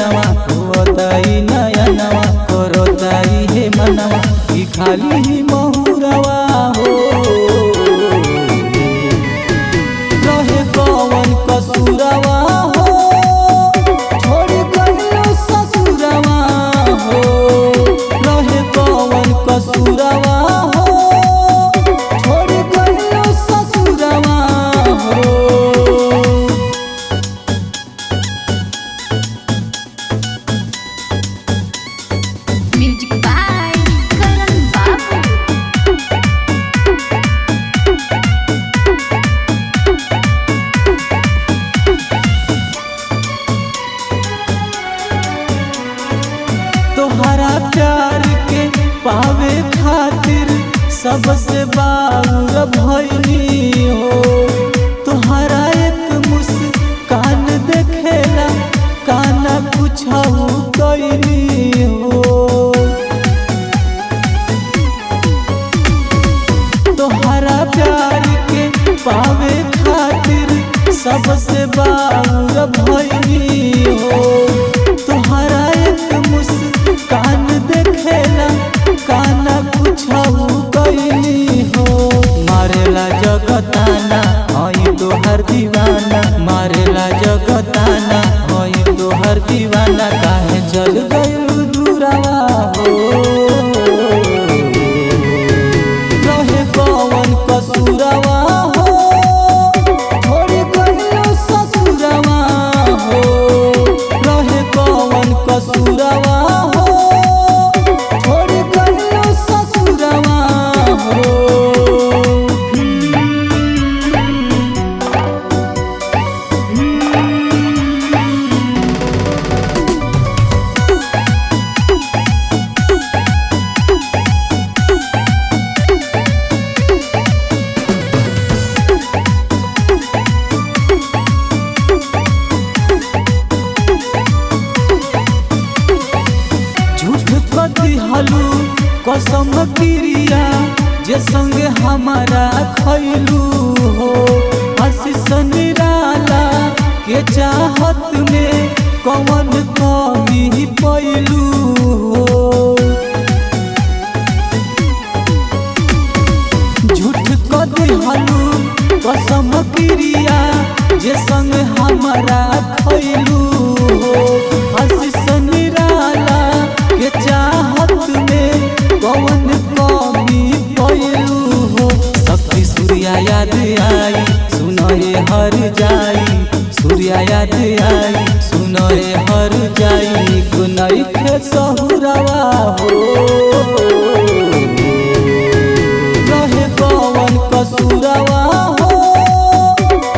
नयनवा होताई नयनवा करोताई हे मनवा ई खाली ही महुरवा हो रहे कौन कसूरवा हो छोड़ गइलो ससुरवा हो रहे कौन कसूरवा हो छोड़ गइलो ससुरवा हो। म्यूजिक बाय करण बाबू। तोहरा प्यार के पावे खातिर सबसे बाउर भइनी हो तोहरा एक मुस्कान देखेला काना कुछऊ कइनी हो तोहरा प्यार के पावे खातिर सबसे बाउर भइनी हो तोहरा एक मुस्कान देखेला काना कुछऊ कइनी हो मारेला जगताना हई तोहर दीवाना मारेला जगताना हई तोहर दीवाना काहे चल गइल दूरवा हो रहे कौन कसूरवा हो छोड़ गइलो ससुरवा हो रहे कौन कसूरवा हो छोड़ गइलो ससुरवा हो। झूठ कथी हलू कसम क्रिया जे संगे हमारा खैलू हो आशीष निराला के चाहत में कौन कमी पैलू हो झूठ कथी हलू कसम क्रिया जे संग हमारा खैलू हो आशीष निराला के चाहत में कौन कमी पैलू हो शक्ति सूर्या याद आई सुनए हर जाई सूर्या याद आई सुनए हर जाई कुनई खे सहुरवा हो रहे कौन कसूरवा हो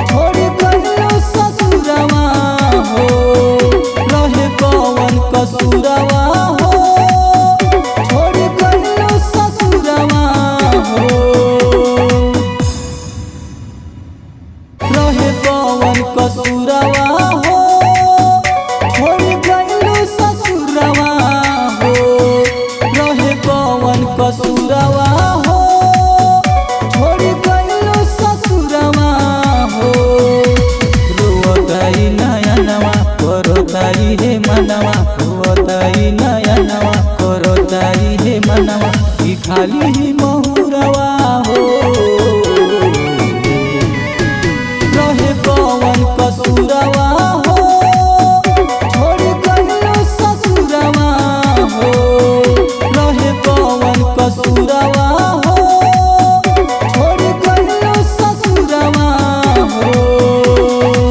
छोड़ गइलो ससुरवा हो रहे कौन कसूरवा हो छोड़ गइलो ससुरवा हो रहे कौन कसूरवा हो छोड़ गइलो ससुरवा हो रहे कौन कसूरवा हो छोड़ गइलो ससुरवा हो रोताई नयनवा करोताई हे मनवा रोताई नयनवा करोताई हे मनवा ई खाली ही महुरवा।